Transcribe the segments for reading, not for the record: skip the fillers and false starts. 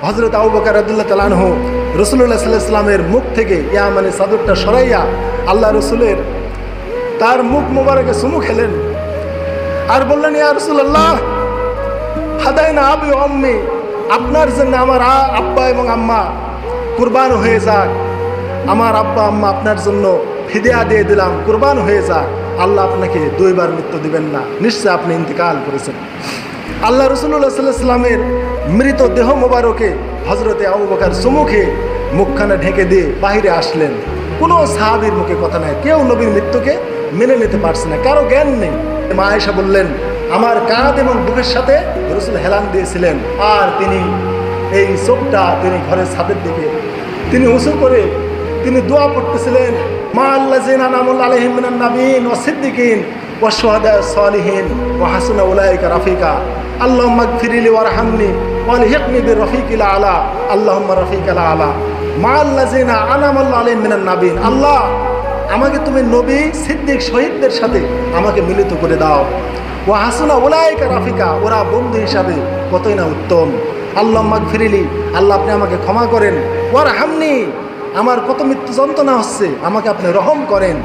হযরত আবু বকর রাদিয়াল্লাহু তাআলা আনহু রাসূলুল্লাহ সাল্লাল্লাহু আলাইহি ওয়াসাল্লামের মুখ থেকে ইয়ামানি চাদরটা সরাইয়া আল্লাহ রসুলের তার মুখ মোবারকে চুমু খেলেন আর বললেন, ইয়া রাসূলুল্লাহ হাদাইনা আবি ওয়া আম্মি, আপনার জন্য আমার আব্বা এবং আম্মা কুরবান হয়ে যাক। আমার আব্বা আম্মা আপনার জন্য ফিদিয়া দিয়ে দিলাম, কুরবান হয়ে যাক। আল্লাহ আপনাকে দুইবার মৃত্যু দিবেন না, নিশ্চয় আপনি ইন্তেকাল করেছেন। আল্লাহ রাসূলুল্লাহ সাল্লাল্লাহু আলাইহি ওয়াসাল্লামের মৃত দেহ মোবারকে হযরতে আবু বকর চুমুখে মুখখানা ঢেকে দিয়ে বাহিরে আসলেন। কোনো সাহাবীর মুখে কথা নাই, কেউ নবীর মৃত্যুকে মেনে নিতে পারছে না, কারো জ্ঞান নেই। মা আয়েশা বললেন, আমার কাঁধ এবং বুকের সাথে রাসূল হেলান দিয়েছিলেন, আর তিনি এই চোখটা তিনি ঘরের ছাদের দিকে তিনি উঁচু করে তিনি দোয়া পড়তেছিলেন, মা আল্লাযিনা আনআমা আলাইহিম মিনান নাবিয়্যিন ওয়াস সিদ্দিকিন ওয়াশ শুহাদা সালিহিন ওয়া হাসুনা উলাইকা রাফিকা আল্লাহুম্মা ইগফিরলি ওয়ারহামনি ওয়ালহিকনি বিরফিকিল আলা আল্লাহুম্মা রাফিকাল আলা মা আল্লাযিনা আনআমা আলাইহিম মিনান নাবিয়্যিন। আল্লাহ, আমাকে তুমি নবী সিদ্দিক শহীদদের সাথে আমাকে মিলিত করে দাও। ওয়া হাসুনা উলাইকা রাফিকা, ওরা বন্ধু হিসাবে কতই না উত্তম। আল্লাহুম্মা ইগফিরলি, আল্লাহ আপনি আমাকে ক্ষমা করেন। ওয়ারহামনি, আমার কত মৃত্যু যন্ত্রণা হচ্ছে, আমাকে আপনি রহম করেন।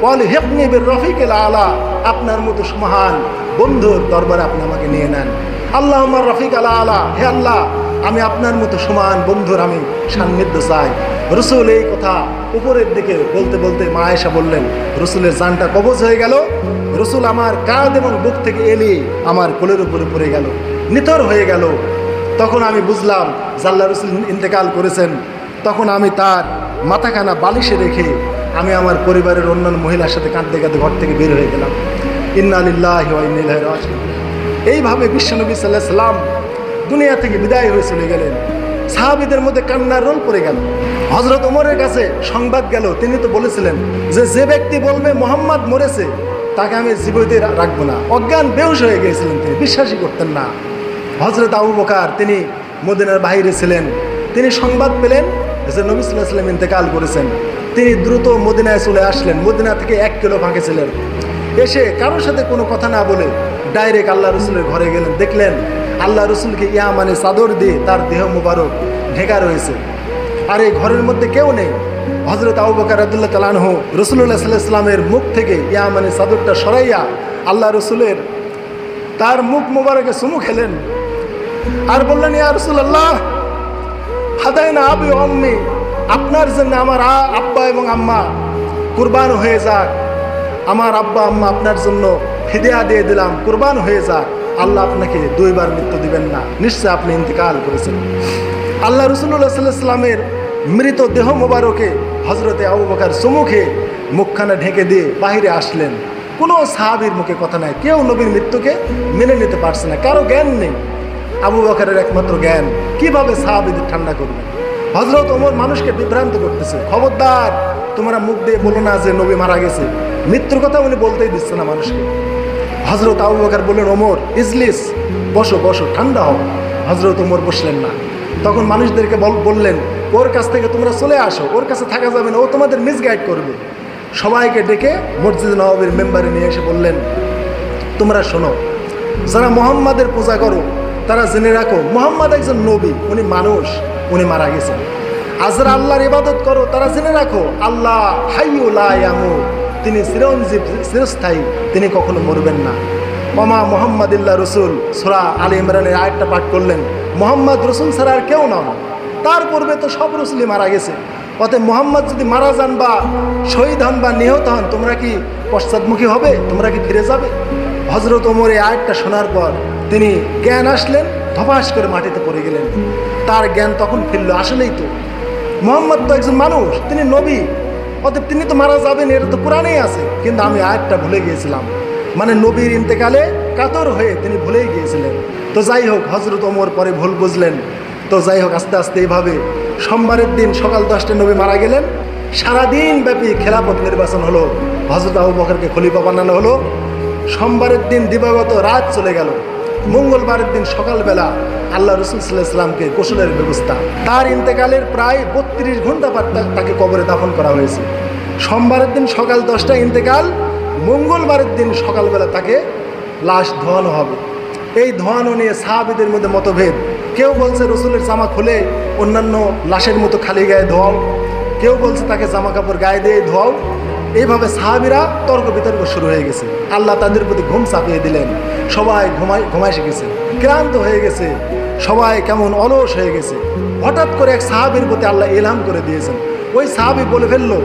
ওয়ালহিকনি বিরফিকিল আলা, আপনার মতো মহান বন্ধুর দরবারে আপনি আমাকে নিয়ে নেন। আল্লাহুম্মা রাফিকাল আলা, হে আল্লাহ, আমি আপনার মতো সমান বন্ধুর আমি সান্নিধ্য চাই। রসুল এই কথা উপরের দিকে বলতে বলতে মা আয়েশা বললেন, রসুলের জানটা কবজ হয়ে গেল। রসুল আমার কাঁধ এবং বুক থেকে এলি আমার কোলের উপরে পড়ে গেল, নিথর হয়ে গেল। তখন আমি বুঝলাম যে আল্লাহ রসুল ইন্তেকাল করেছেন। তখন আমি তার মাথাখানা বালিশে রেখে আমি আমার পরিবারের অন্যান্য মহিলার সাথে কাঁদতে কাঁদতে ঘর থেকে বের হয়ে গেলাম। ইন্না লিল্লাহি ওয়া ইন্না ইলাইহি রাজিউন। এইভাবে বিশ্বনবী সাল্লাল্লাহু আলাইহি সাল্লাম দুনিয়া থেকে বিদায় হয়ে চলে গেলেন। সাহাবীদের মধ্যে কান্নার রোল পড়ে গেল। হযরত ওমরের কাছে সংবাদ গেল, তিনি তো বলেছিলেন যে ব্যক্তি বলবে মুহাম্মদ মরেছে তাকে আমি জীবিত রাখবো না। অজ্ঞান বেহুশ হয়ে গিয়েছিলেন, তিনি বিশ্বাসই করতেন না। হযরত আবু বকর তিনি মদিনার বাইরে ছিলেন, তিনি সংবাদ পেলেন যে নবী সাল্লাল্লাহু আলাইহি ওয়াসাল্লাম ইন্তেকাল করেছেন। তিনি দ্রুত মদিনায় চলে আসলেন। মদিনা থেকে 1 কিলো ফাঁকে ছিলেন। এসে কারোর সাথে কোনো কথা না বলে ডাইরেক্ট আল্লাহ রসুলের ঘরে গেলেন। দেখলেন আল্লাহ রসুলকে ইয়ামানি চাদর দিয়ে তার দেহ মুবারক ঢেকা রয়েছে, আর এই ঘরের মধ্যে কেউ নেই। হযরত আবু বকর রাদিয়াল্লাহু তাআলা আনহু রাসূলুল্লাহ সাল্লাল্লাহু আলাইহি ওয়াসাল্লামের মুখ থেকে ইয়ামানি চাদরটা সরাইয়া আল্লাহ রসুলের তার মুখ মুবারকে চুমু খেলেন আর বললেন, ইয়া রাসূলুল্লাহ হাদাইনা আবি ওয়া আম্মি, আপনার জন্য আমার আব্বা এবং আম্মা কুরবান হয়ে যাক। আমার আব্বা আম্মা আপনার জন্য ফিদিয়া দিয়ে দিলাম, কুরবান হয়ে যাক। আল্লাহ আপনাকে দুইবার মৃত্যু দিবেন না, নিশ্চয় আপনি ইন্তেকাল করেছেন। আল্লাহ রাসূলুল্লাহ সাল্লাল্লাহু আলাইহি ওয়াসাল্লামের মৃত দেহ মোবারকে হযরতে আবু বকর চুমুখে মুখখানা ঢেকে দিয়ে বাহিরে আসলেন। কোনো সাহাবীর মুখে কথা নাই, কেউ নবীর মৃত্যুকে মেনে নিতে পারছে না, কারো জ্ঞান নেই। আবু বকরের একমাত্র জ্ঞান, কিভাবে সাহাবীদের ঠান্ডা করবেন। হযরত ওমর মানুষকে বিভ্রান্ত করতেছে, খবরদার তোমরা মুখ দিয়ে বলো না যে নবী মারা গেছে। মৃত্যুর কথা উনি বলতেই দিচ্ছে না মানুষকে। হযরত আবু বকর বললেন, ওমর ইজলিস, বসো বসো, ঠান্ডা হও। হযরত ওমর বসলেন না। তখন মানুষদেরকে বললেন, ওর কাছ থেকে তোমরা চলে আসো, ওর কাছে থাকা যাবে না, ও তোমাদের মিসগাইড করবে। সবাইকে ডেকে মসজিদ নববীর মেম্বারে নিয়ে এসে বললেন, তোমরা শোনো, যারা মুহাম্মাদের পূজা করো তারা জেনে রাখো মুহাম্মদ একজন নবী, উনি মানুষ, উনি মারা গেছেন। আর যারা আল্লাহর ইবাদত করো তারা জেনে রাখো আল্লাহ হাইয়্যু লা ইয়ামুত, তিনি চিরঞ্জীব, চিরস্থায়ী, তিনি কখনো মরবেন না। ওমা মুহাম্মাদুল্লাহ রসুল, সূরা আলে ইমরানের আয়াতটা পাঠ করলেন, মুহাম্মদ রসুল ছাড়া আর কেউ নন, তার পূর্বে তো সব রসুলই মারা গেছে। অতএব মুহাম্মদ যদি মারা যান বা শহীদ হন বা নিহত হন, তোমরা কি পশ্চাৎমুখী হবে? তোমরা কি ফিরে যাবে? হযরত ওমর এই আয়াতটা শোনার পর তিনি জ্ঞান আসলেন, ধপাস করে মাটিতে পড়ে গেলেন। তার জ্ঞান তখন ফিরল, আসলেই তো মুহাম্মদ তো একজন মানুষ, তিনি নবী, অতএব তিনি তো মারা যাবেন, এটা তো কোরআনেই আছে। কিন্তু আমি আয়াতটা ভুলে গিয়েছিলাম, মানে নবীর ইন্তেকালে কাতর হয়ে তিনি ভুলেই গিয়েছিলেন। তো যাই হোক, হযরত ওমর পরে ভুল বুঝলেন। তো যাই হোক, আস্তে আস্তে এইভাবে সোমবারের দিন সকাল 10টায় নবী মারা গেলেন। সারাদিন ব্যাপী খেলাফত নির্বাচন হলো, হযরত আবু বকরকে খলিফা বানানো হলো। সোমবারের দিন দিবাগত রাত চলে গেল। মঙ্গলবারের দিন সকালবেলা আল্লাহ রসুল সাল্লাল্লাহু আলাইহি ওয়াসাল্লামকে গোসলের ব্যবস্থা। তার ইন্তেকালের প্রায় 32 ঘন্টা পর তাকে কবরে দাফন করা হয়েছে। সোমবারের দিন সকাল 10টায় ইন্তেকাল, মঙ্গলবারের দিন সকালবেলা তাকে লাশ ধোয়ানো হবে। এই ধোয়ানো নিয়ে সাহাবীদের মধ্যে মতভেদ। কেউ বলছে রসুলের জামা খুলে অন্যান্য লাশের মতো খালি গায়ে ধোয়াও, কেউ বলছে তাকে জামা কাপড় গায়ে দিয়ে ধোয়াও। এইভাবে সাহাবীরা তর্ক বিতর্ক শুরু হয়ে গেছে। আল্লাহ তাদের প্রতি ঘুম চাপিয়ে দিলেন। সবাই ঘুমায় গেছে, ক্লান্ত হয়ে গেছে, সবাই কেমন অলস হয়ে গেছে। হঠাৎ করে এক সাহাবীর প্রতি আল্লাহ ইলহাম করে দিয়েছেন। ওই সাহাবী বলে ফেললো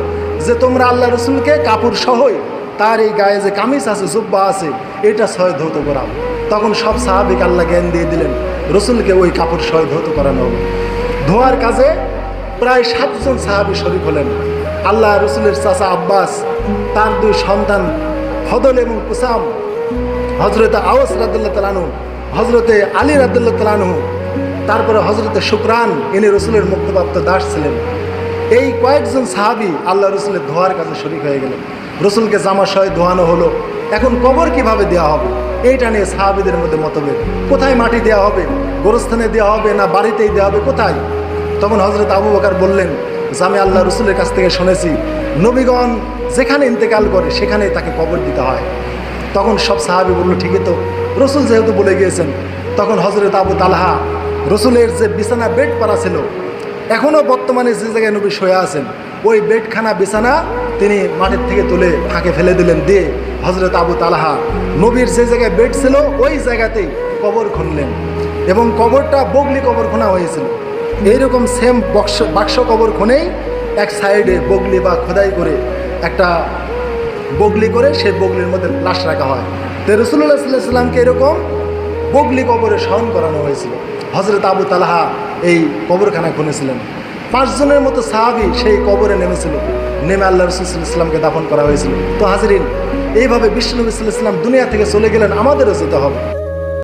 যে তোমরা আল্লাহ রসুলকে কাপড় সহই, তার এই গায়ে যে কামিজ আছে, জুব্বা আছে, এটা সহ ধৌত করাও। তখন সব সাহাবীকে আল্লাহ জ্ঞান দিয়ে দিলেন, রসুলকে ওই কাপড় সহ ধৌত করানো হলো। ধোয়ার কাজে প্রায় 7 জন সাহাবী শরীক হলেন। আল্লাহ রসুলের চাচা আব্বাস, তার 2 সন্তান ফদল এবং কুসাম, হজরতে আওস রাদিয়াল্লাহু তাআলা আনহু, হজরতে আলী রাদিয়াল্লাহু তাআলা আনহু, তারপরে হজরতে শুকরান, ইনি রসুলের মুক্তপ্রাপ্ত দাস ছিলেন। এই কয়েকজন সাহাবী আল্লাহ রসুলের ধোয়ার কাজে শরীক হয়ে গেলেন। রসুলকে জামা সহ ধোয়ানো হলো। এখন কবর কিভাবে দেওয়া হবে, এইটা নিয়ে সাহাবীদের মধ্যে মতভেদ। কোথায় মাটি দেওয়া হবে, গোরস্থানে দেওয়া হবে না বাড়িতেই দেওয়া হবে, কোথায়? তখন হজরত আবু বকর বললেন যে আমি আল্লাহ রসুলের কাছ থেকে শুনেছি নবীগণ যেখানে ইন্তেকাল করে সেখানেই তাকে কবর দিতে হয়। তখন সব সাহাবী বলল ঠিকই তো, রসুল যেহেতু বলে গিয়েছেন। তখন হজরত আবু তালহা, রসুলের যে বিছানা বেড পাড়া ছিল, এখনও বর্তমানে যে জায়গায় নবী শুয়ে আছেন, ওই বেডখানা বিছানা তিনি মাটির থেকে তুলে ফাঁকে ফেলে দিলেন। দিয়ে হজরত আবু তালহা নবীর যে জায়গায় বেড ছিল ওই জায়গাতেই কবর খুনলেন, এবং কবরটা বগলি কবর খোনা হয়েছিল। এইরকম সেম বাক্স কবর খুনেই এক সাইডে বগলি বা খোদাই করে একটা বগলি করে সেই বগলির মধ্যে লাশ রাখা হয়। তো রাসূলুল্লাহ সাল্লাল্লাহু আলাইহি সাল্লামকে এরকম বগলি কবরে শয়ন করানো হয়েছিল। হজরত আবু তালহা এই কবরখানা খুনেছিলেন। 5 জনের মতো সাহাবী সেই কবরে নেমেছিল, নেমে আল্লাহ রাসূল সাল্লাল্লাহু আলাইহি সাল্লামকে দাফন করা হয়েছিল। তো হাজরিন, এইভাবে বিশ্বনবী সাল্লাল্লাহু আলাইহি সাল্লাম দুনিয়া থেকে চলে গেলেন, আমাদেরও যেতে হবে।